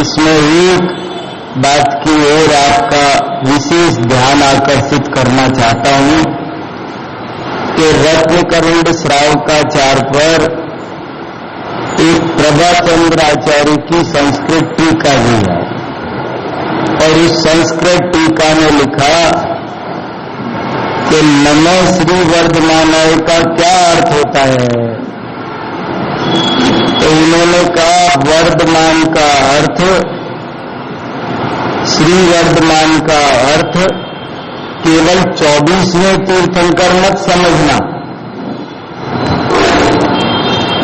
इसमें एक बात की ओर आपका विशेष ध्यान आकर्षित करना चाहता हूं कि रत्नकरुंड श्रावकाचार्य पर एक प्रभाचंद्र आचार्य की संस्कृत टीका भी है और इस संस्कृत टीका में लिखा कि नमः श्री वर्धमानाय का क्या अर्थ होता है। तो उन्होंने कहा वर्धमान का अर्थ, श्री वर्धमान का अर्थ केवल 24वें तीर्थंकर मत समझना,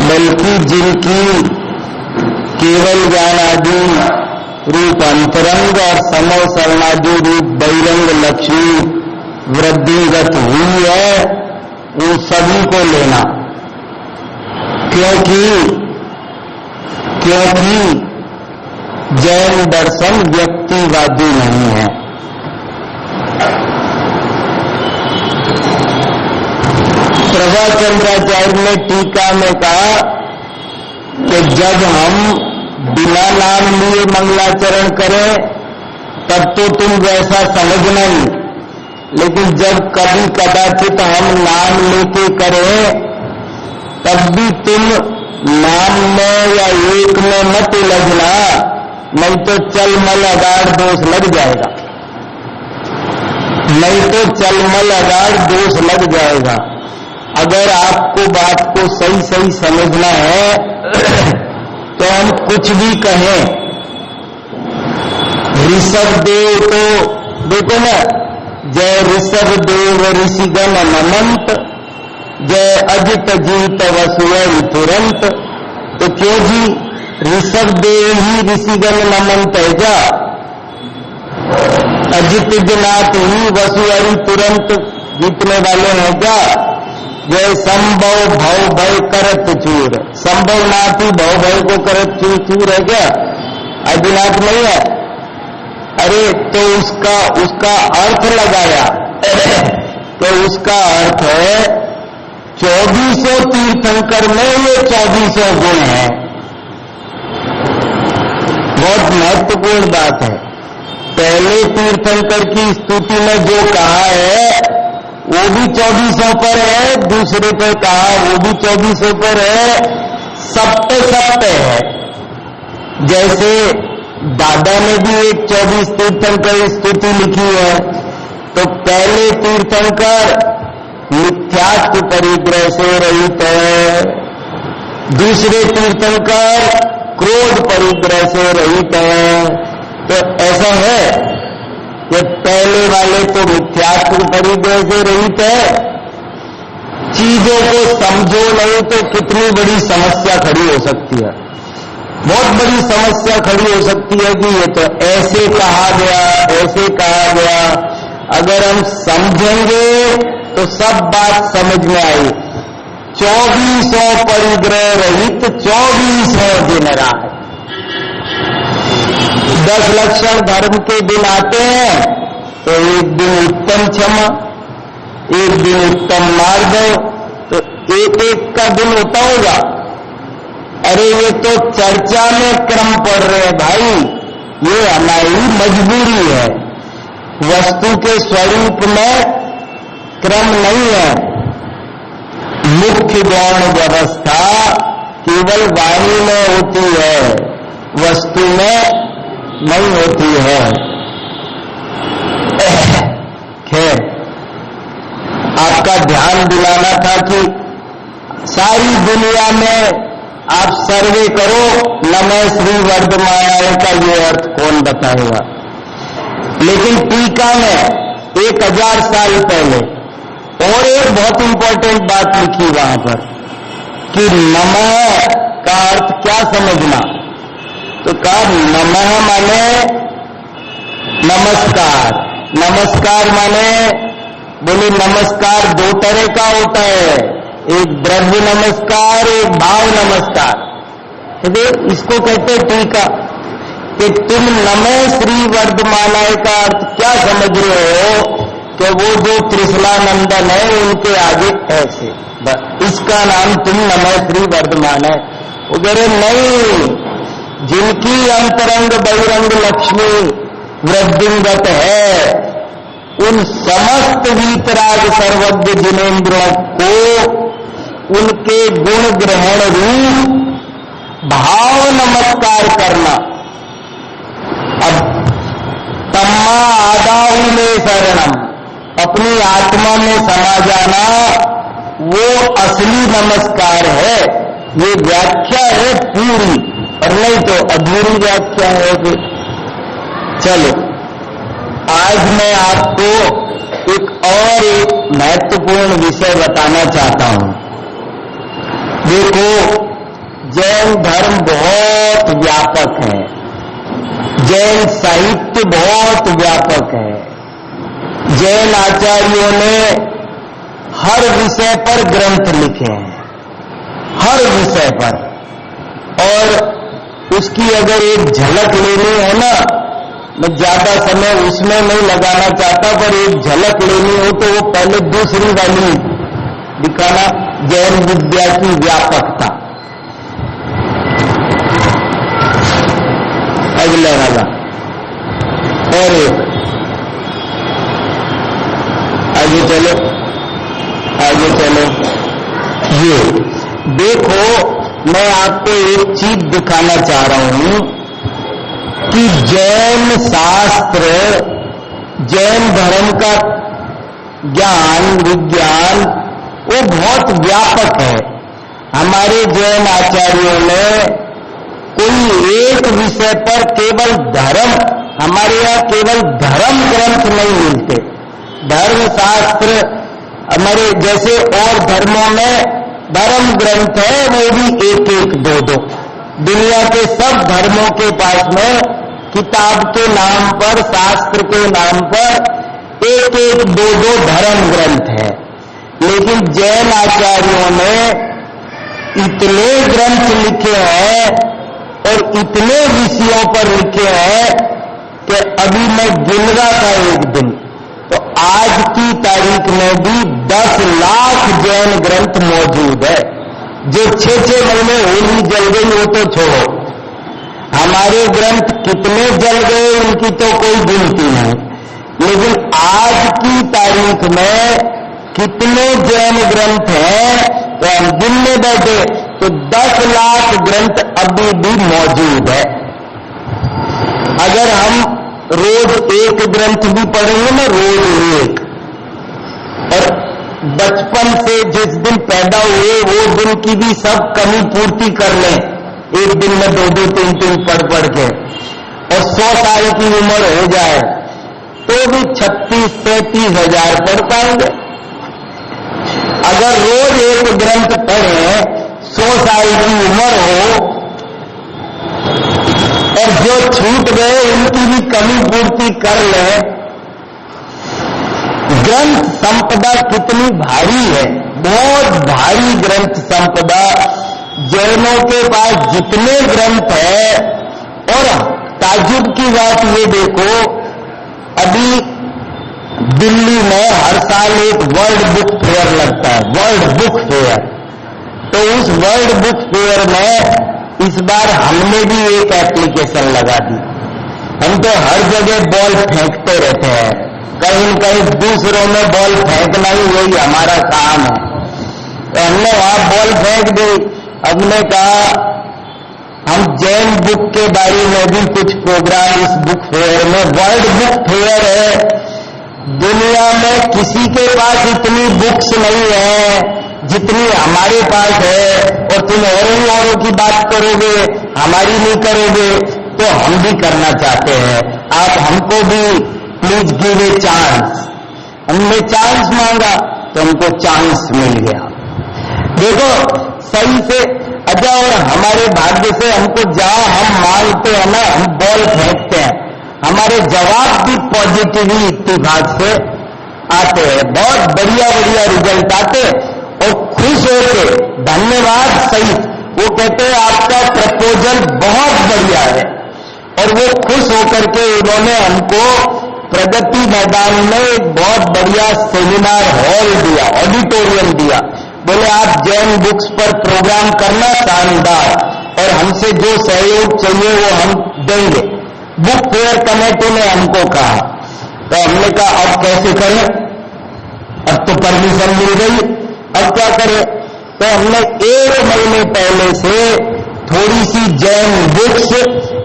बल्कि जिनकी केवल ज्ञानादि रूप अंतरंग और समो शरणादि रूप बहिरंग लक्ष्मी वृद्धिगत हुई है, उन सभी को लेना। क्योंकि जैन दर्शन व्यक्तिवादी नहीं है। प्रभाचंद्राचार्य ने टीका में कहा कि जब हम बिना नाम लिए मंगलाचरण करें तब तो तुम वैसा समझना ही, लेकिन जब कभी कदाचित हम नाम लेके करें तब भी तुम नाम में या एक में मत उलझना, नहीं तो चलमल अगाड़ दोष लग जाएगा, नहीं तो चलमल अगाड़ दोष लग जाएगा। अगर आपको बात को सही सही समझना है तो हम कुछ भी कहें, ऋषभ देव तो देखो ना, जय ऋषभ देव ऋषिगण नमंत, जय अजित जीत वसुअर तुरंत। तो क्यों जी ऋषभ देव ही ऋषिगण नमंत है क्या? अजित जनात ही वसुअर तुरंत जीतने वाले हैं क्या? जय संभव भव भय करत चूर, संभव नाथ ही भव भय को करत चूर है क्या? अजिनाथ नहीं है। अरे तो उसका अर्थ लगाया तो उसका अर्थ है 2400 तीर्थंकर में ये 2400 गुण है। बहुत महत्वपूर्ण बात है। पहले तीर्थंकर की स्तुति में जो कहा है वो भी 2400 पर है, दूसरे पर कहा वो भी 2400 पर है, सब पे है। जैसे दादा ने भी एक 24 तीर्थंकर स्तुति लिखी है। तो पहले तीर्थंकर मिथ्यात्व परिग्रह से रहित है, दूसरे तीर्थंकर क्रोध परिग्रह से रहित है। तो ऐसा है कि पहले वाले तो मिथ्यात्व परिग्रह से रहित है, चीजों को समझो नहीं तो कितनी बड़ी समस्या खड़ी हो सकती है, बहुत बड़ी समस्या खड़ी हो सकती है कि ये तो ऐसे कहा गया, ऐसे कहा गया। अगर हम समझेंगे तो सब बात समझ में आई। 2400 परिग्रह रहित 2400 दिन रात। 10 लक्षण धर्म के दिन आते हैं तो एक दिन उत्तम क्षमा, एक दिन उत्तम मार्ग, तो एक एक का दिन होता होगा। अरे ये तो चर्चा में क्रम पड़ रहे हैं भाई, ये हमारी मजबूरी है, वस्तु के स्वरूप में क्रम नहीं है। मुख्य गौण व्यवस्था केवल वाणी में होती है, वस्तु में नहीं होती है। खैर, आपका ध्यान दिलाना था कि सारी दुनिया में आप सर्वे करो, नमः श्री वर्धमानाय का ये अर्थ कौन बताएगा। लेकिन टीका में 1000 साल पहले और एक बहुत इंपॉर्टेंट बात लिखी वहां पर कि नमः का अर्थ क्या समझना। तो कहा नमः माने नमस्कार, नमस्कार माने बोले नमस्कार 2 तरह का होता है, एक द्रव्य नमस्कार, एक भाव नमस्कार। तो इसको कहते टीका कि तुम नमः श्री वर्धमानाय का अर्थ क्या समझ रहे हो कि वो जो त्रिशलानंदन है उनके आगे ऐसे, इसका नाम तुम नमः श्री वर्धमान है। वो कह रहे नहीं, जिनकी अंतरंग बहिरंग लक्ष्मी वृद्धिंगत है, उन समस्त वीतराग सर्वज्ञ जिनेन्द्रों को उनके गुण ग्रहण रूप भाव नमस्कार करना। अब तम्मा आदाहु में शरणम, अपनी आत्मा में समा जाना, वो असली नमस्कार है। ये व्याख्या है पूरी, और नहीं तो अधूरी व्याख्या है। चलो, आज मैं आपको एक महत्वपूर्ण विषय बताना चाहता हूं। देखो, जैन धर्म बहुत व्यापक है, जैन साहित्य बहुत व्यापक है। जैन आचार्यों ने हर विषय पर ग्रंथ लिखे हैं, हर विषय पर। और उसकी अगर एक झलक लेनी है ना, मैं ज्यादा समय उसमें नहीं लगाना चाहता, पर एक झलक लेनी हो तो वो पहले दूसरी वाली दिखाना, जैन विद्या की व्यापकता। अगले वाला और आगे चलो, आगे चलो। ये देखो, मैं आपको एक चीज दिखाना चाह रहा हूं कि जैन शास्त्र, जैन धर्म का ज्ञान विज्ञान वो बहुत व्यापक है। हमारे जैन आचार्यों ने कोई एक विषय पर केवल धर्म, हमारे यहाँ केवल धर्म ग्रंथ नहीं मिलते, धर्म शास्त्र हमारे जैसे और धर्मों में धर्म ग्रंथ है, वो भी एक एक दो दो। दुनिया के सब धर्मों के पास में किताब के नाम पर, शास्त्र के नाम पर एक एक दो दो धर्म ग्रंथ है। लेकिन जैन आचार्यों ने इतने ग्रंथ लिखे हैं और इतने विषयों पर लिखे हैं कि अभी मैं गिन रहा था एक दिन, तो आज की तारीख में भी 10 लाख जैन ग्रंथ मौजूद है। जो 6-6 महीने होली जल गई वो तो छोड़ो, हमारे ग्रंथ कितने जल गए उनकी तो कोई गिनती नहीं। लेकिन आज की तारीख में कितने जैन ग्रंथ हैं तो हम गिनने बैठे तो 10 लाख ग्रंथ अभी भी मौजूद है। अगर हम रोज एक ग्रंथ भी पढ़ेंगे ना, रोज एक, और बचपन से जिस दिन पैदा हुए वो दिन की भी सब कमी पूर्ति कर लें, एक दिन में 2-2, 3-3 पढ़ के, और 100 साल की उम्र हो जाए तो भी 36 से 30 हजार पढ़ पाएंगे। अगर रोज एक ग्रंथ पढ़ें, 100 साल की उम्र हो, और जो छूट गए उनकी भी कमी पूर्ति कर ले। ग्रंथ संपदा कितनी भारी है, बहुत भारी ग्रंथ संपदा। जैनों के पास जितने ग्रंथ है, और ताज्जुब की बात ये देखो, अभी दिल्ली में हर साल एक वर्ल्ड बुक फेयर लगता है, वर्ल्ड बुक फेयर। तो उस वर्ल्ड बुक फेयर में इस बार हमने भी एक एप्लीकेशन लगा दी। हम तो हर जगह बॉल फेंकते रहते हैं, कहीं न कहीं दूसरों में बॉल फेंकना ही वही हमारा काम है। तो हमने वहां बॉल फेंक दी। हमने कहा हम जैन बुक के बारे में भी कुछ प्रोग्राम इस बुक फेयर में, वर्ल्ड बुक फेयर है, दुनिया में किसी के पास इतनी बुक्स नहीं है जितनी हमारे पास है, और तुम औरों की बात करोगे, हमारी नहीं करोगे, तो हम भी करना चाहते हैं। आप हमको भी प्लीज गिव ए चांस। हमने चांस मांगा तो हमको चांस मिल गया। देखो सही से अच्छा, और हमारे भाग्य से हमको जहां हम मांगते हैं ना, हम बॉल फेंकते हैं, हमारे जवाब भी पॉजिटिव ही इत्तेफाक से आते हैं, बहुत बढ़िया बढ़िया रिजल्ट आते, और खुश होके धन्यवाद सहित वो कहते हैं आपका प्रपोजल बहुत बढ़िया है। और वो खुश होकर के उन्होंने हमको प्रगति मैदान में एक बहुत बढ़िया सेमिनार हॉल दिया, ऑडिटोरियम दिया। बोले आप जैन बुक्स पर प्रोग्राम करना, शानदार। और हमसे जो सहयोग चाहिए वो हम देंगे। बुक फेयर कमेटी ने हमको कहा, तो हमने कहा अब कैसे करें, अब तो परमिशन मिल गई, अब क्या करें। तो हमने 1 महीने पहले से थोड़ी सी जैन बुक्स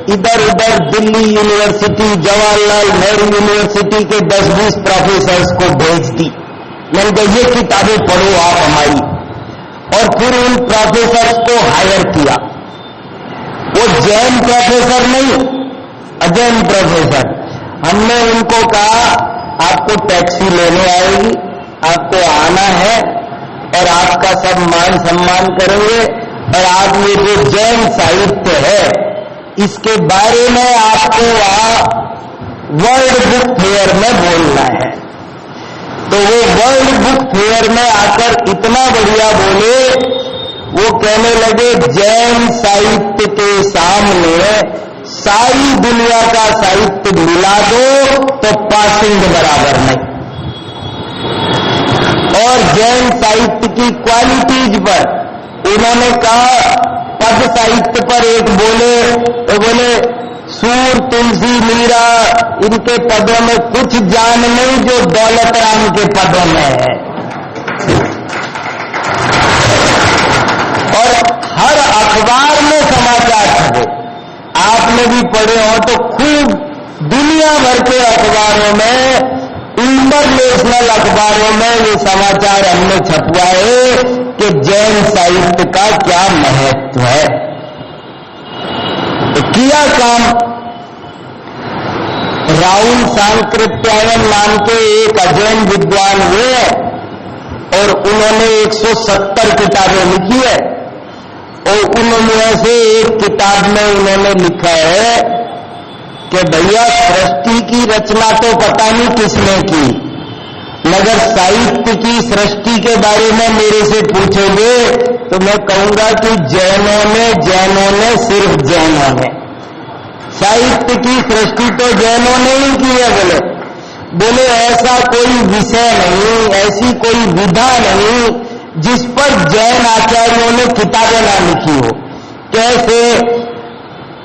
इधर उधर दिल्ली यूनिवर्सिटी, जवाहरलाल नेहरू यूनिवर्सिटी के 10-20 प्रोफेसर्स को भेज दी। मैंने कहा ये किताबें पढ़ो आप हमारी, और फिर उन प्रोफेसर्स को हायर किया। वो जैन प्रोफेसर नहीं, अजैन प्रोफेसर। हमने उनको कहा आपको टैक्सी लेने आएगी, आपको आना है और आपका सब मान सम्मान करेंगे, और आप ये जो जैन साहित्य है इसके बारे में आपको वहां वर्ल्ड बुक फेयर में बोलना है। तो वो वर्ल्ड बुक फेयर में आकर इतना बढ़िया बोले, वो कहने लगे जैन साहित्य के सामने सारी दुनिया का साहित्य मिला दो तो पासिंग बराबर नहीं। और जैन साहित्य की क्वालिटीज पर उन्होंने कहा, पद साहित्य पर एक बोले तो बोले सूर, तुलसी, मीरा इनके पदों में कुछ जान नहीं जो दौलत राम के पदों में है। और हर अखबार में समाचार छपे, आपने भी पढ़े हो तो खूब दुनिया भर के अखबारों में, इंटरनेशनल अखबारों में ये समाचार हमने छपवाए कि जैन साहित्य का क्या महत्व है। तो किया काम। राहुल सांकृत्यायन नाम के एक अजैन विद्वान हुए और उन्होंने 170 किताबें लिखी है, और उन्होंने से एक किताब में उन्होंने लिखा है कि भैया सृष्टि की रचना तो पता नहीं किसने की, मगर साहित्य की सृष्टि के बारे में मेरे से पूछोगे तो मैं कहूंगा कि जैनों ने सिर्फ जैनों ने साहित्य की सृष्टि तो जैनों ने ही की है। बोले ऐसा कोई विषय नहीं, ऐसी कोई विधा नहीं जिस पर जैन आचार्यों ने किताबें ना लिखी हो। कैसे?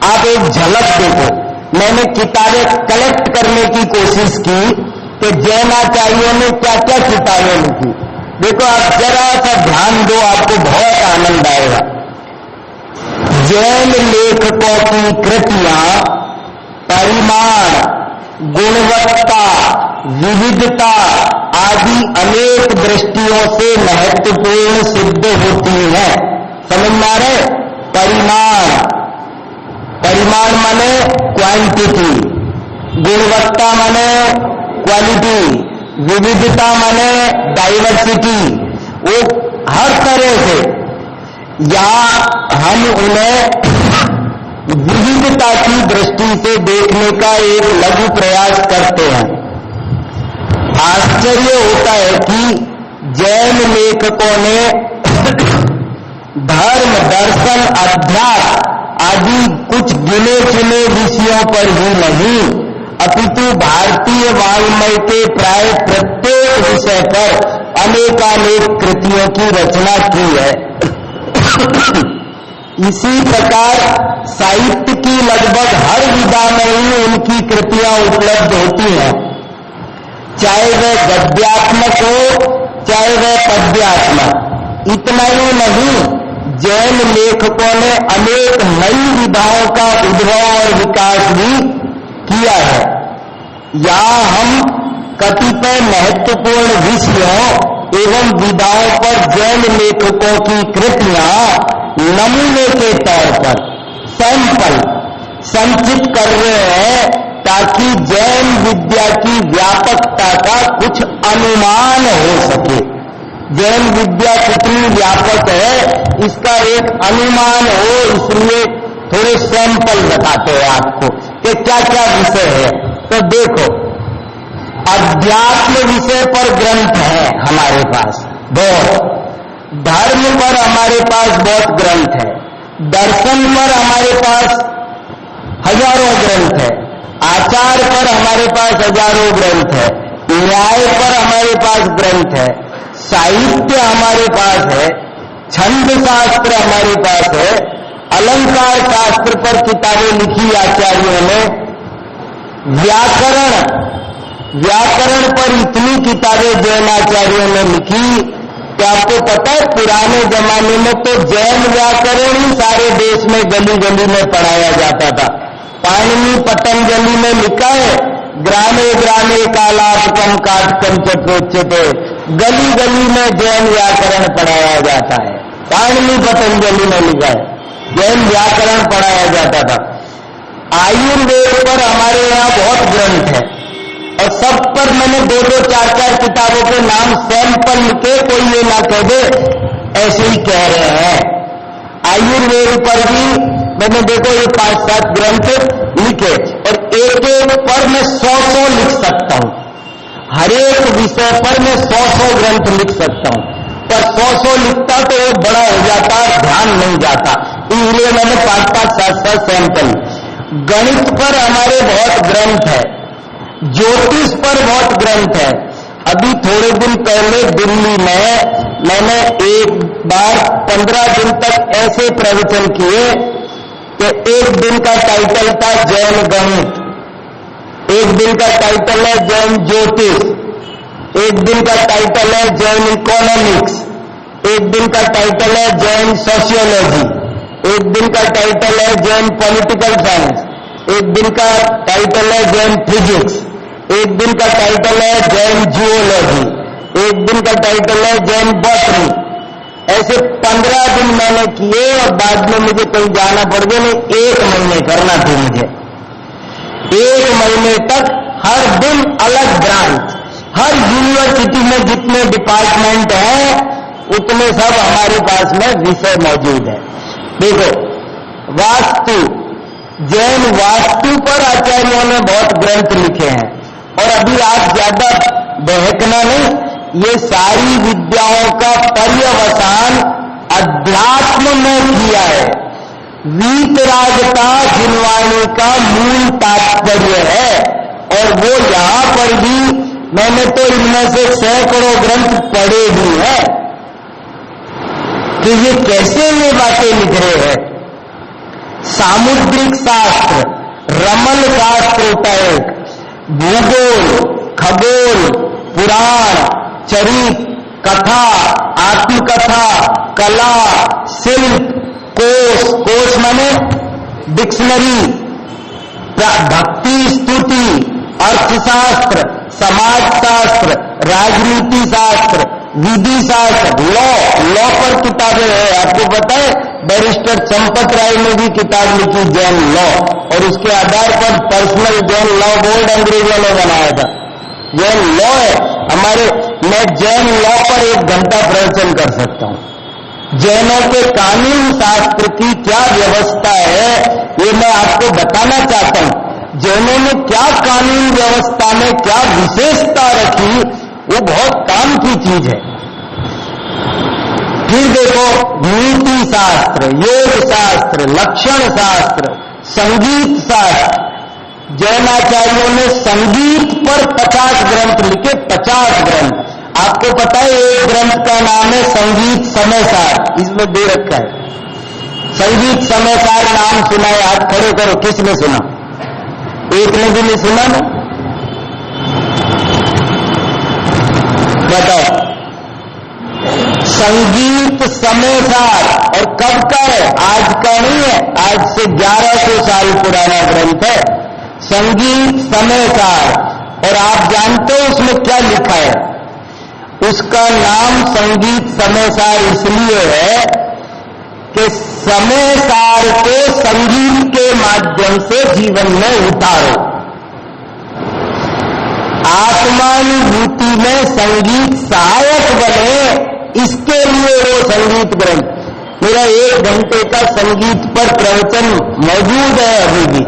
आप एक झलक देखो। मैंने किताबें कलेक्ट करने की कोशिश की कि जैन आचार्यों ने क्या क्या किताबें लिखी। देखो आप जरा सा ध्यान दो, आपको बहुत आनंद आएगा। जैन लेखकों की कृतियां परिमाण, गुणवत्ता, विविधता आदि अनेक दृष्टियों से महत्वपूर्ण सिद्ध होती हैं। समझ में आ रहे? परिमाण माने क्वांटिटी, गुणवत्ता माने क्वालिटी, विविधता माने डाइवर्सिटी। वो हर तरह से, या हम उन्हें विविधता की दृष्टि से देखने का एक लघु प्रयास करते हैं। आश्चर्य होता है कि जैन लेखकों ने धर्म, दर्शन, अध्यात्म आदि कुछ गिने चुने विषयों पर ही नहीं, अपितु भारतीय वाङ्मय के प्राय प्रत्येक विषय पर अनेकानेक कृतियों की रचना की है। इसी प्रकार साहित्य की लगभग हर विधा में ही उनकी कृतियां उपलब्ध होती हैं, चाहे वह गद्यात्मक हो चाहे वह पद्यात्मक। इतना ही नहीं, जैन लेखकों ने अनेक नई विधाओं का उद्भव और विकास भी किया है। यहाँ हम कतिपय महत्वपूर्ण विषयों एवं विधाओं पर जैन लेखकों की कृतियां नमूने के तौर पर सैंपल संचित कर रहे हैं, ताकि जैन विद्या की व्यापकता का कुछ अनुमान हो सके। जैन विद्या कितनी व्यापक है इसका एक अनुमान हो, इसलिए थोड़े सैंपल बताते हैं आपको कि क्या क्या विषय है। तो देखो, अध्यात्म विषय पर ग्रंथ है हमारे पास बहुत, धर्म पर हमारे पास बहुत ग्रंथ है, दर्शन पर हमारे पास हजारों ग्रंथ है, आचार पर हमारे पास हजारों ग्रंथ है, न्याय पर हमारे पास ग्रंथ है, साहित्य हमारे पास है, छंद शास्त्र हमारे पास है, अलंकार शास्त्र पर किताबें लिखी आचार्यों ने, व्याकरण पर इतनी किताबें जैन आचार्यों ने लिखी कि आपको पता है पुराने जमाने में तो जैन व्याकरण ही सारे देश में गली गली में पढ़ाया जाता था। पाणिनि पतंजलि ने लिखा है, ग्रामे ग्रामे कालापकम काटकम चतुच्चते, गली गली में जैन व्याकरण पढ़ाया जाता है। पाणिनि पतंजलि ने लिखा है, जैन व्याकरण पढ़ाया जाता था। आयुर्वेद पर हमारे यहाँ बहुत ग्रंथ है और सब पर मैंने 2-2, 4-4 किताबों के नाम सैंपल लिखे, कोई ये ना कह दे ऐसे ही कह रहे हैं। आयुर्वेद पर भी मैंने देखो ये 5-7 ग्रंथ लिखे और एक एक पर मैं 100 लिख सकता हूं। हर एक विषय पर मैं 100 ग्रंथ लिख सकता हूं, पर 100 लिखता तो वो बड़ा हो जाता, ध्यान नहीं जाता, इसलिए मैंने 5-5, 7-7 सैंपल। गणित पर हमारे बहुत ग्रंथ है, ज्योतिष पर बहुत ग्रंथ है। अभी थोड़े दिन पहले दिल्ली में मैंने एक बार 15 दिन तक ऐसे प्रवचन किए कि एक दिन का टाइटल था जैन गणित, एक दिन का टाइटल है जैन ज्योतिष, एक दिन का टाइटल है जैन इकोनॉमिक्स, एक दिन का टाइटल है जैन सोशियोलॉजी, एक दिन का टाइटल है जैन पॉलिटिकल साइंस, एक दिन का टाइटल है जैन फिजिक्स, एक दिन का टाइटल है जैन जियोलॉजी, एक दिन का टाइटल है जैन बॉटनी। ऐसे 15 दिन मैंने किए और बाद में मुझे कहीं जाना पड़ गया, नहीं 1 महीने करना थी मुझे। 1 महीने तक हर दिन अलग ब्रांच, हर यूनिवर्सिटी में जितने डिपार्टमेंट हैं उतने सब हमारे पास में विषय मौजूद है। देखो वास्तु, जैन वास्तु पर आचार्यों ने बहुत ग्रंथ लिखे हैं और अभी आप ज्यादा बहकना नहीं, ये सारी विद्याओं का पर्यवसान अध्यात्म में किया है। वीतरागता जिनवाणी का मूल तात्पर्य है और वो यहां पर भी मैंने तो इनमें से सैकड़ों ग्रंथ पढ़े भी हैं कि ये कैसे ये बातें लिख रहे हैं। सामुद्रिक शास्त्र, रमल शास्त्र होता है, भूगोल, खगोल, पुराण, चरित, कथा, आत्मकथा, कला, शिल्प, कोश माने डिक्शनरी, भक्ति स्तुति, अर्थशास्त्र, समाजशास्त्र, राजनीति शास्त्र, विधि शास्त्र, लॉ पर किताबें हैं। आपको पता है बैरिस्टर चंपत राय ने भी किताब लिखी जैन लॉ, और उसके आधार पर पर्सनल जैन लॉ बोर्ड अंग्रेजों ने बनाया था। जैन लॉ है हमारे, मैं जैन लॉ पर 1 घंटा प्रवचन कर सकता हूं। जैनों के कानून शास्त्र की क्या व्यवस्था है ये मैं आपको बताना चाहता हूं। जैनों ने क्या कानून व्यवस्था में क्या विशेषता रखी, वो बहुत काम की चीज है। फिर देखो नीति शास्त्र, योग शास्त्र, लक्षण शास्त्र, संगीत शास्त्र। जैनाचार्यों ने संगीत पर 50 ग्रंथ लिखे, 50 ग्रंथ। आपको पता है एक ग्रंथ का नाम है संगीत समयसार, इसमें दे रखा है संगीत समयसार। नाम सुना है? हाथ खड़े करो, किसने सुना? एक ने भी नहीं सुना ना? बताओ। संगीत समयसार, और कब का है? आज का नहीं है, आज से 1100 साल पुराना ग्रंथ है संगीत समयसार। और आप जानते हो उसमें क्या लिखा है? उसका नाम संगीत समयसार इसलिए है कि समयसार को संगीत के माध्यम से जीवन में उतारो। आत्मानुभूति में संगीत सहायक बने, इसके लिए वो संगीत ग्रंथ। मेरा 1 घंटे का संगीत पर प्रवचन मौजूद है अभी भी,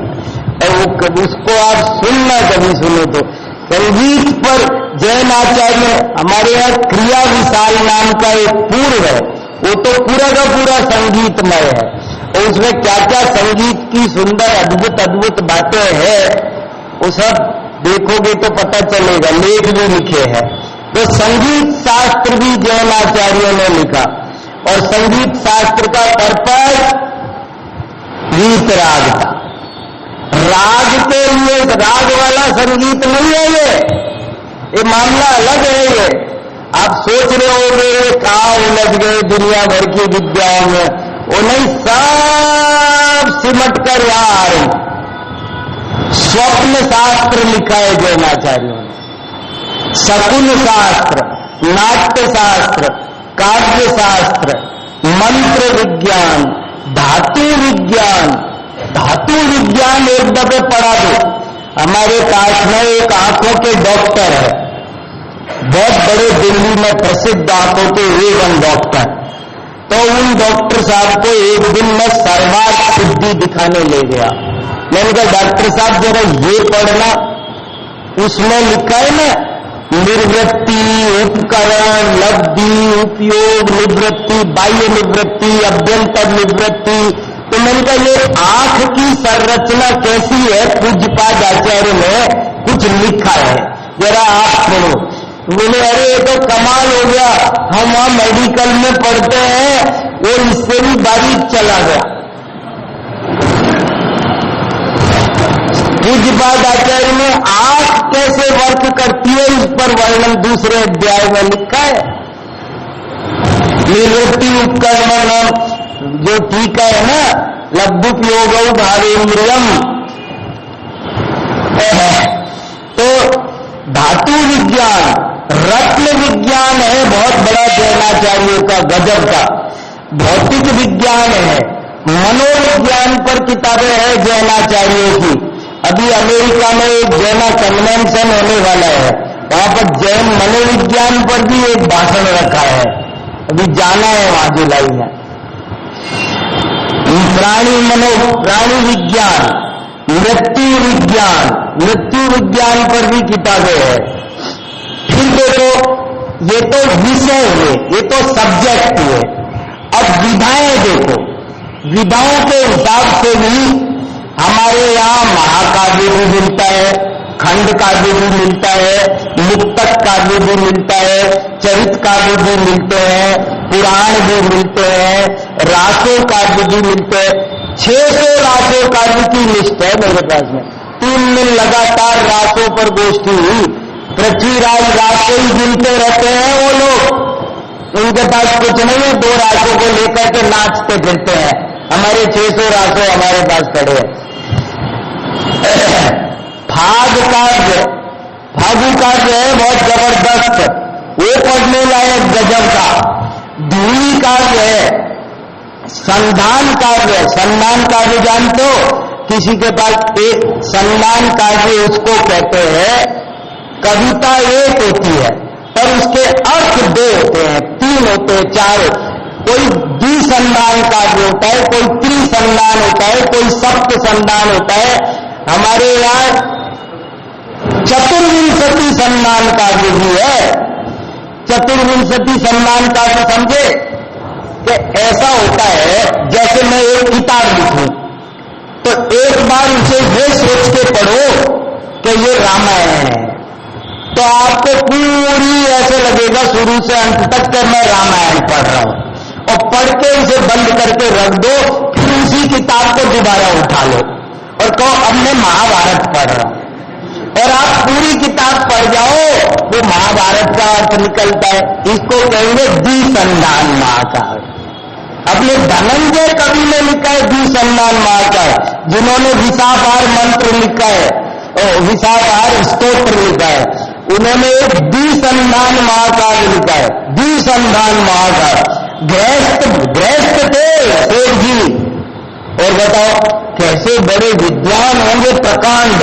और उसको आप सुनना कभी सुनो तो। संगीत पर जैन आचार्य, हमारे यहाँ क्रिया विशाल नाम का एक पूर्व है, वो तो पूरा का पूरा संगीतमय है, और उसमें क्या क्या संगीत की सुंदर अद्भुत अद्भुत बातें हैं वो सब देखोगे तो पता चलेगा। लेख भी लिखे हैं। तो संगीत शास्त्र भी जैन आचार्यों ने लिखा, और संगीत शास्त्र का पर्पस गीत राग था। राग के लिए राग वाला संगीत नहीं है ये मामला अलग है। ये आप सोच रहे होंगे कहाँ उलझ गए दुनिया भर की विद्याओं में, वो नहीं, सब सिमट कर यहां आ रही। स्वप्न शास्त्र लिखा है जैनाचार्यों ने, शकुन शास्त्र, नाट्य शास्त्र, काव्य शास्त्र, मंत्र विज्ञान, धातु विज्ञान। धातु विज्ञान एक दफे पढ़ा दो। हमारे पास में एक आंखों के डॉक्टर है, बहुत बड़े दिल्ली में प्रसिद्ध आंखों के एवं डॉक्टर। तो उन डॉक्टर साहब को एक दिन में सर्वार्थ सिद्धि दिखाने ले गया। मैंने कहा डॉक्टर साहब जरा ये पढ़ना, उसमें लिखा है ना निर्वृत्ति, उपकरण, लब्धि, उपयोग, निवृत्ति, बाह्य निवृत्ति, अभ्यंतर निवृत्ति। तो मैंने कहा ये आंख की संरचना कैसी है, पूज्यपाद आचार्य ने कुछ लिखा है, जरा आप सुनो। बोले अरे ये तो कमाल हो गया, हम वहां मेडिकल में पढ़ते हैं, वो इससे भी बारीक चला गया। पूज्यपाद आचार्य ने आंख कैसे वर्क करती है इस पर वर्णन दूसरे अध्याय में लिखा है। निवृत्ति उपकरण जो टीका है ना, लब्धुपयोग भावेन्द्रियम, तो धातु विज्ञान, रत्न विज्ञान है बहुत बड़ा जैनाचार्यों का, गजब का। भौतिक विज्ञान है, मनोविज्ञान पर किताबें हैं जैनाचार्यों की। अभी अमेरिका में एक जैना कन्वेंशन होने वाला है, वहां पर जैन मनोविज्ञान पर भी एक भाषण रखा है, अभी जाना है वहां जुलाई में। प्राणी विज्ञान, मृत्यु विज्ञान पर भी किताबें हैं। फिर देखो ये तो विषय हुए, ये तो सब्जेक्ट हुए। अब विधाएं देखो, विधाओं के हिसाब से भी हमारे यहाँ महाकाव्य भी मिलता है, खंड काव्य भी मिलता है, मुक्तक काव्य भी मिलता है, चरित काव्य भी मिलते हैं, पुराण भी मिलते हैं, रासो काव्य भी मिलते हैं। 600 रासो काव्य की लिस्ट है मेरे पास में। 3 दिन लगातार रासों पर गोष्ठी हुई। पृथ्वीराज रासो ही गिनते रहते हैं वो लोग, उनके पास कुछ नहीं है, 2 रासों को लेकर के नाचते फिरते हैं। हमारे 600 रासो हमारे पास पड़े हैं। फागु काव्य है बहुत जबरदस्त, वो पढ़ने लायक गजब का। धूली काव्य है, संधान काव्य है। संधान काव्य जानते हो, किसी के पास एक संधान काव्य उसको कहते हैं। कविता एक होती है पर उसके अर्थ 2 होते हैं, 3 होते हैं, 4 कोई द्विसंधान काव्य होता है, कोई त्रिसंधान होता है, कोई सप्त संधान होता है। हमारे यहाँ चतुर्विंशति संधान काव्य भी है। चतुर्विंशति संधान काव्य समझे कि ऐसा होता है जैसे मैं एक किताब लिखूं तो एक बार उसे ये सोच के पढ़ो कि ये रामायण है, तो आपको पूरी ऐसे लगेगा शुरू से अंत तक कि मैं रामायण पढ़ रहा हूं। और पढ़ के उसे बंद करके रख दो, फिर उसी किताब को दोबारा उठा लो और कहो अब मैं महाभारत पढ़ रहा हूं, और आप पूरी किताब पढ़ जाओ, वो महाभारत का अर्थ निकलता है। इसको कहेंगे द्विसंधान महाकाव्य। अपने धनंजय कवि ने लिखा है द्विसंधान महाकाव्य, जिन्होंने विसापार मंत्र लिखा है और विसापार स्तोत्र लिखा है, उन्होंने एक द्विसंधान महाकाव्य लिखा है। द्विसंधान महाकाव्य गृहस्थ थे सेठ जी, और बताओ कैसे बड़े विद्वान होंगे, प्रकांड।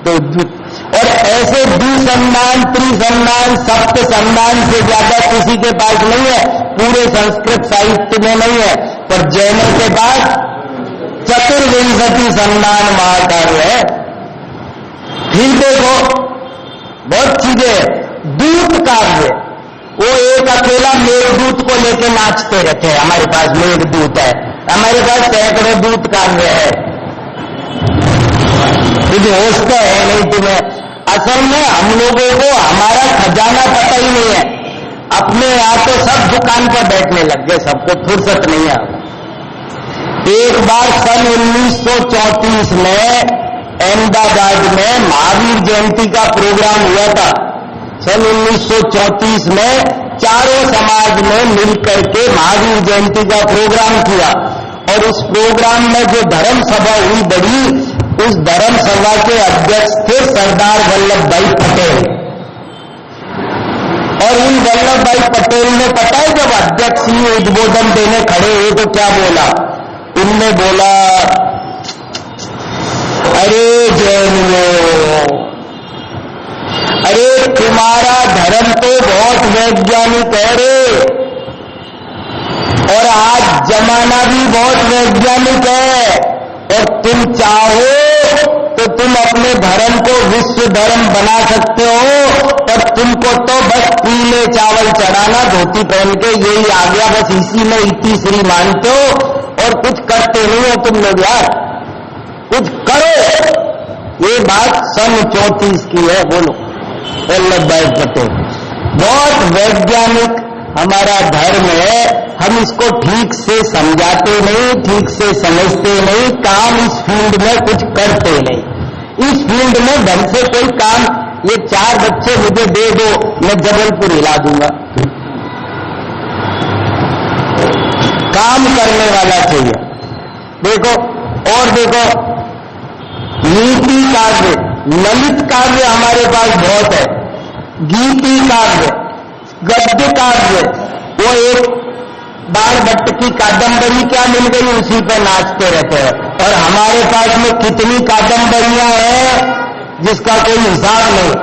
तो और ऐसे द्विसंधान, त्रिसंधान, सप्त संधान से ज्यादा किसी के पास नहीं है, पूरे संस्कृत साहित्य में नहीं है, पर जैनों के पास चतुर्विंशति संधान महाकाव्य है। फिर देखो बहुत चीजें, दूत काव्य, वो एक अकेला मेघदूत को लेके नाचते रहते हैं। हमारे पास मेघदूत है, हमारे पास सैकड़ों दूत काव्य है। कुछ होश तो है नहीं तुम्हें। असल में हम लोगों को हमारा खजाना पता ही नहीं है। अपने यहाँ तो सब दुकान पर बैठने लग गए, सबको फुर्सत नहीं है। एक बार सन 1934 में अहमदाबाद में महावीर जयंती का प्रोग्राम हुआ था। सन 1934 में चारों समाज ने मिलकर के महावीर जयंती का प्रोग्राम किया और उस प्रोग्राम में जो धर्म सभा हुई बड़ी, उस धर्म सभा के अध्यक्ष थे सरदार वल्लभ भाई पटेल। और इन वल्लभ भाई पटेल ने पता है जब अध्यक्ष ही उद्बोधन देने खड़े हुए तो क्या बोला? उनने बोला, अरे जैनियों, अरे तुम्हारा धर्म तो बहुत वैज्ञानिक है रे, और आज जमाना भी बहुत वैज्ञानिक है, और तुम चाहो तो तुम अपने धर्म को विश्व धर्म बना सकते हो, पर तुमको तो बस पीले चावल चढ़ाना धोती पहन के यही आ गया, बस इसी में इतनी श्री मानते हो और कुछ करते नहीं हो तुम लोग। यार कुछ करो। ये बात सन 34 की है। बोलो वल्लभ भाई पटेल। बहुत वैज्ञानिक हमारा धर्म है, हम इसको ठीक से समझाते नहीं, ठीक से समझते नहीं, काम इस फील्ड में कुछ करते नहीं। इस फील्ड में ढंग से कोई काम, ये 4 बच्चे मुझे दे दो, मैं जबलपुर हिला दूंगा। काम करने वाला चाहिए। देखो और देखो, नीति काव्य, ललित काव्य हमारे पास बहुत है, गीति काव्य, गद्य काव्य। वो एक बाण भट्ट की कादंबरी क्या मिल गई, उसी पर नाचते रहते हैं। और हमारे पास में कितनी कादंबरियां हैं जिसका कोई हिसाब नहीं।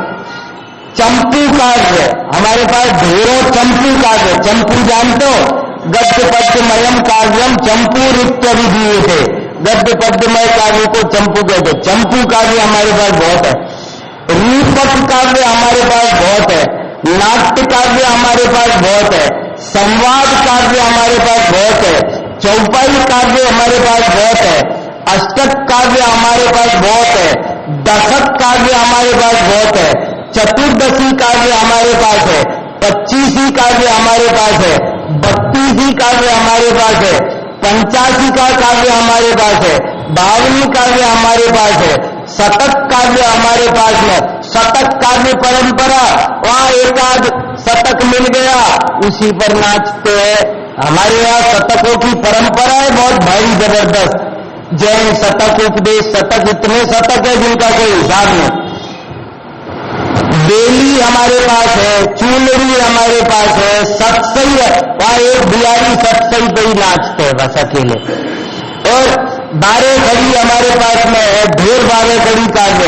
चंपू काव्य हमारे पास ढेरों चंपू काव्य। चंपू जानते हो? गद्य पद्यमयम काव्यम चंपूरित्यभिधीयते। गद्य पद्यमय काव्य को चंपू कहते। चंपू काव्य हमारे पास बहुत है। रूपक काव्य हमारे पास बहुत है। नाट्य काव्य हमारे पास बहुत है। संवाद काव्य हमारे पास बहुत है। चौपाई काव्य हमारे पास बहुत है। अष्टक काव्य हमारे पास बहुत है। दशक काव्य हमारे पास बहुत है। चतुर्दशी काव्य हमारे पास है। 25वीं काव्य हमारे पास है। 32वीं काव्य हमारे पास है। 85 का काव्य हमारे पास है। 52वीं काव्य हमारे पास है। शतक काव्य हमारे पास है। शतक काव्य परंपरा, वहां एक आध शतक मिल गया उसी पर नाचते हैं। हमारे यहाँ शतकों की परंपरा है बहुत भारी जबरदस्त। जैन शतक, उपदेश शतक, इतने शतक है जिनका कोई हिसाब नहीं। बेली हमारे पास है, चूनरी हमारे पास है, सत्सई है, वहां एक बिहारी सत्सई पे ही नाचते हैं बस अकेले। और 12 खड़ी हमारे पास में है, ढेर 12 खड़ी काव्य।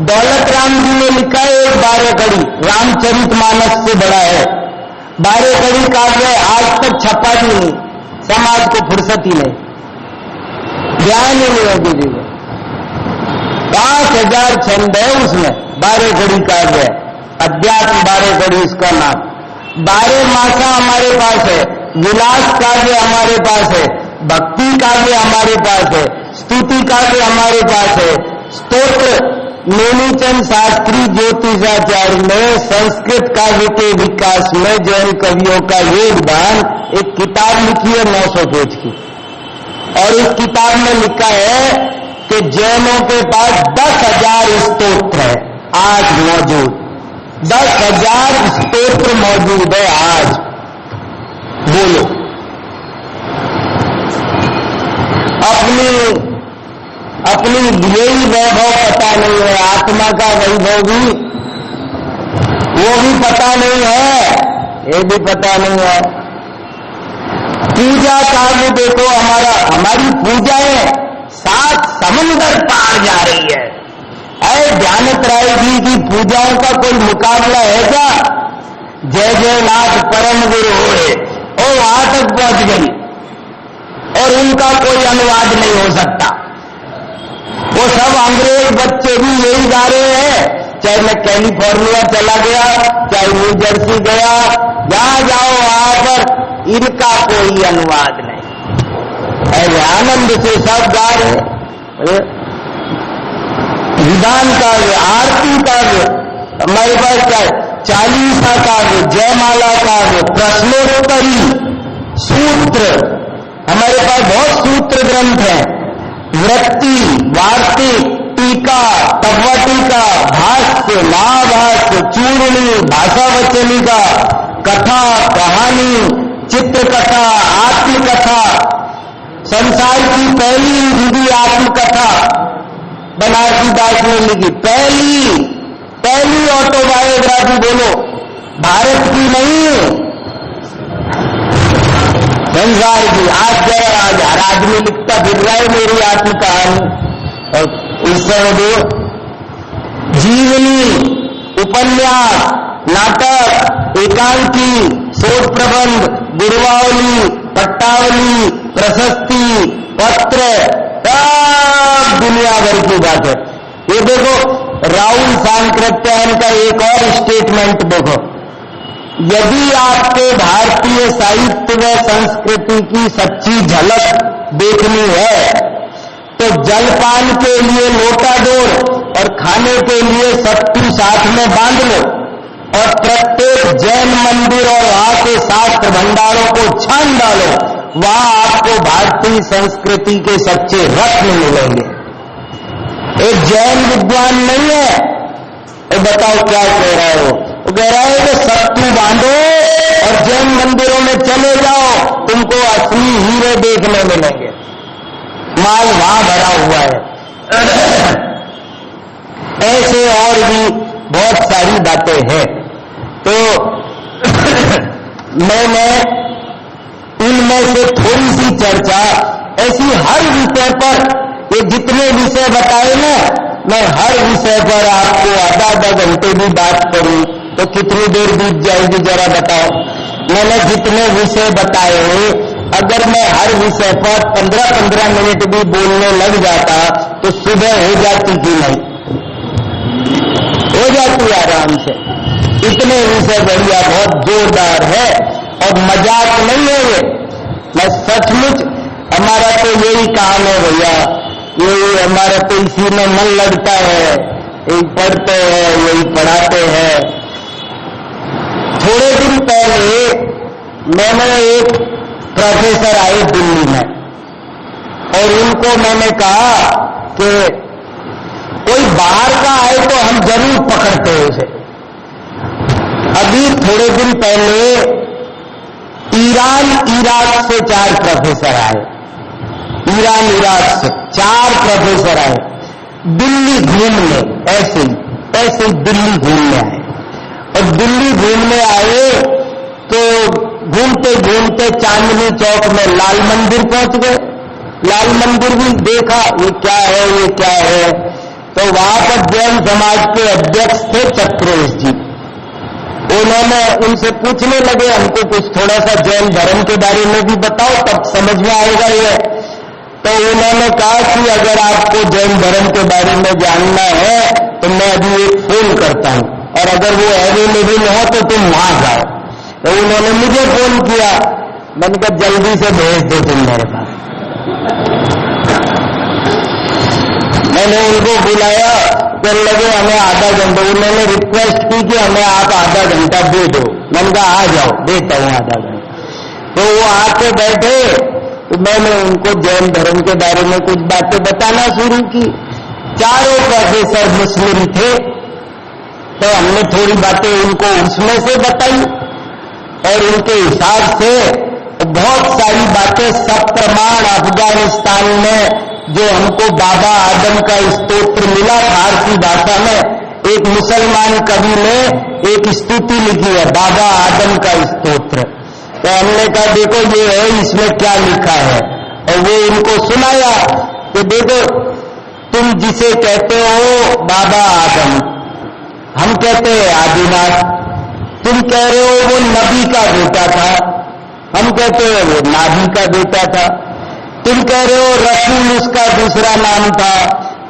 दौलत राम जी ने लिखा है एक 12 खड़ी, रामचरितमानस से बड़ा है। 12 खड़ी काव्य आज तक छपा भी नहीं, समाज को फुर्सत ही नहीं, ध्यान ही नहीं है किसी को। 5000 छंद है उसमें, 12 खड़ी काव्य है। अध्यात्म 12 खड़ी इसका नाम। 12 मासा हमारे पास है। विलास काव्य हमारे पास है। भक्ति काव्य हमारे पास है। स्तुति काव्य हमारे पास है। स्तोत्र नेमीचंद शास्त्री ज्योतिषाचार्य ने संस्कृत काव्य के विकास में जैन कवियों का योगदान, एक किताब लिखी है 900 पेज की, और इस किताब में लिखा है कि जैनों के पास 10,000 स्तोत्र है आज मौजूद। 10,000 स्तोत्र मौजूद है आज। बोलो, अपनी यही वैभव पता नहीं है, आत्मा का वैभव भी वो भी पता नहीं है, ये भी पता नहीं है। पूजा काव्य देखो, हमारी पूजाएं 7 समंदर पार जा रही है। अरे ध्यानत राय जी की पूजाओं का कोई मुकाबला है क्या? जय जय नाथ परम गुरु होए, और वहां तक पहुंच गई, और उनका कोई अनुवाद नहीं हो सकता। वो सब अंग्रेज बच्चे भी यही गा रहे हैं, चाहे मैं कैलिफोर्निया चला गया, चाहे न्यू जर्सी गया, जहां जाओ वहां पर इनका कोई अनुवाद नहीं। ऐसे आनंद से सब गा रहे। विधान काव्य, आरती काव्य हमारे पास क्या है? 40 काव्य, जयमाला काव्य, प्रश्नोत्तरी, सूत्र, हमारे पास बहुत सूत्र ग्रंथ हैं, वृत्ति, वार्तिक, टीका, तत्व टीका, भाष्य, महाभाष्य, चूर्णी, भाषावचनिका, कथा, कहानी, चित्रकथा, आत्मकथा, संसार की पहली हिंदी आत्मकथा बनारसी दास ने लिखी, पहली ऑटोबायोग्राफी, बोलो, भारत की नहीं, संसार की। आज जरा हर आदमी लिखता फिर रहा है मेरी आत्मकहानी, और इस समय जीवनी, उपन्यास, नाटक, एकांकी, शोध प्रबंध, गुरवावली, पट्टावली, प्रशस्ति पत्र, सब दुनिया भर की बात है। ये देखो राहुल सांकृत्यायन का एक और स्टेटमेंट देखो, यदि आपको भारतीय साहित्य व संस्कृति की सच्ची झलक देखनी है तो जलपान के लिए लोटा डोल और खाने के लिए सत्तू साथ में बांध लो और प्रत्येक जैन मंदिर और वहां के शास्त्र भंडारों को छान डालो, वहां आपको भारतीय संस्कृति के सच्चे रत्न मिलेंगे। एक जैन विद्वान नहीं है, तो बताओ क्या कह रहा है वो कह रहा है कि सत्तू बांधो और जैन मंदिरों में चले जाओ, तुमको असली हीरे देखने मिलेंगे, माल वहां भरा हुआ है। ऐसे और भी बहुत सारी बातें हैं। तो मैंने इनमें से थोड़ी सी चर्चा ऐसी हर विषय पर, ये जितने विषय बताए ना, मैं हर विषय पर आपको आधा घंटे भी बात करूं तो कितनी देर बीत जाएगी जरा बताओ। मैंने जितने विषय बताए, अगर मैं हर विषय पर 15-15 मिनट भी बोलने लग जाता तो सुबह हो जाती कि नहीं? हो जाती आराम से। इतने विषय बढ़िया, बहुत जोरदार है और मजाक नहीं है ये। मैं सचमुच, हमारा तो यही काम है भैया, यही हमारा तो इसी में मन लगता है, यही पढ़ते हैं, यही पढ़ाते हैं। थोड़े दिन पहले मैंने एक प्रोफेसर आए दिल्ली में और उनको मैंने कहा कि कोई बाहर का आए तो हम जरूर पकड़ते हैं उसे। अभी थोड़े दिन पहले ईरान इराक से 4 प्रोफेसर आए, ईरान इराक से 4 प्रोफेसर आए दिल्ली घूमने, ऐसे ही दिल्ली घूमने आए। और दिल्ली घूमने आए तो घूमते घूमते चांदनी चौक में लाल मंदिर पहुंच गए। लाल मंदिर भी देखा, ये क्या है, ये क्या है। तो वहां पर जैन समाज के अध्यक्ष थे चक्रेश जी, उन्होंने उनसे पूछने लगे, हमको कुछ थोड़ा सा जैन धर्म के बारे में भी बताओ, तब समझ में आएगा ये। तो उन्होंने कहा कि अगर आपको जैन धर्म के बारे में जानना है तो मैं अभी एक फोन करता हूं, और अगर वो अवेलेबल हो तो तुम वहां जाओ। तो उन्होंने मुझे फोन किया, मैंने कहा जल्दी से भेज दो तुम मेरे पास। मैंने उनको बुलाया, कहने लगे हमें आधा घंटा, उन्होंने रिक्वेस्ट की कि हमें आप आधा घंटा दे दो। मैंने कहा आ जाओ, देता हूं आधा घंटा। तो वो आके बैठे तो मैंने उनको जैन धर्म के बारे में कुछ बातें बताना शुरू की। चारों प्रोफेसर मुस्लिम थे, तो हमने थोड़ी बातें उनको उसमें से बताई और उनके हिसाब से बहुत सारी बातें सब प्रमाण अफगानिस्तान में जो हमको बाबा आदम का स्तोत्र मिला फारसी भाषा में, एक मुसलमान कवि ने एक स्तुति लिखी है बाबा आदम का स्तोत्र। तो हमने कहा देखो ये है, इसमें क्या लिखा है, और वो उनको सुनाया कि देखो तुम जिसे कहते हो बाबा आदम, हम कहते हैं आदिनाथ, तुम कह रहे हो वो नबी का बेटा था, हम कहते हैं वो नाभी का बेटा था। तुम कह रहे हो रसूल उसका दूसरा नाम था,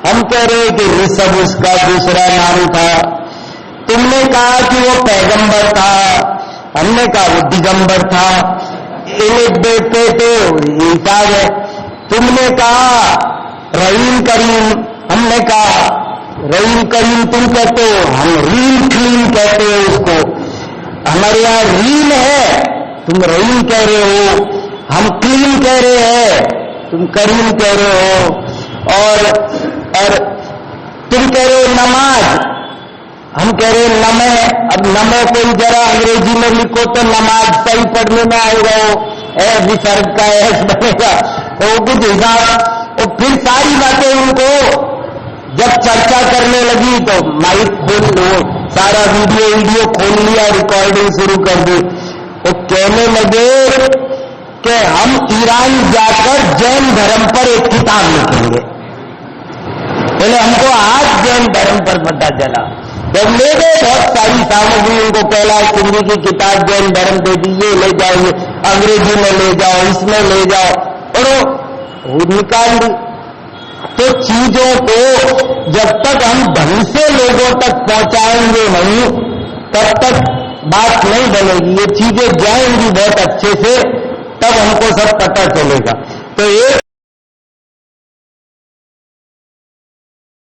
हम कह रहे हो कि ऋषभ उसका दूसरा नाम था। तुमने कहा कि वो पैगंबर था, हमने कहा वो दिगंबर था। एक बेटे तो हिसाब है। तुमने कहा रहीम करीम, हमने कहा रहीम करीम तुम कहते हो, हम रीम क्लीम कहते हो उसको। हमारे यहां रीम है, तुम रहीम कह रहे हो। हम क्लीन कह रहे हैं, तुम करीम कह रहे हो, और तुम कह रहे हो नमाज, हम कह रहे हैं नमे। अब नमो को जरा अंग्रेजी में लिखो तो नमाज सही पढ़ने में आएगा, वो विसर्ग का एस बनेगा, तो कुछ हिसाब। और फिर सारी बातें उनको जब चर्चा करने लगी तो माइक खोल लो, सारा वीडियो खोल लिया, रिकॉर्डिंग शुरू कर दी। वो कहने लगे कि हम ईरान जाकर जैन धर्म पर एक किताब लिखेंगे। बोले हमको आज जैन धर्म पर पता चला। जब ले गए बहुत सारी सामग्री, उनको कैलाश सिंधी की किताब जैन धर्म दे दी, ये ले जाओ, अंग्रेजी में ले जाओ, इसमें ले जाओ, और वो निकाल दी। तो चीजों को जब तक हम ढंग से लोगों तक पहुंचाएंगे नहीं, तब तक बात नहीं बनेगी। ये चीजें जाएंगी बहुत अच्छे से, तब हमको सब पता चलेगा। तो एक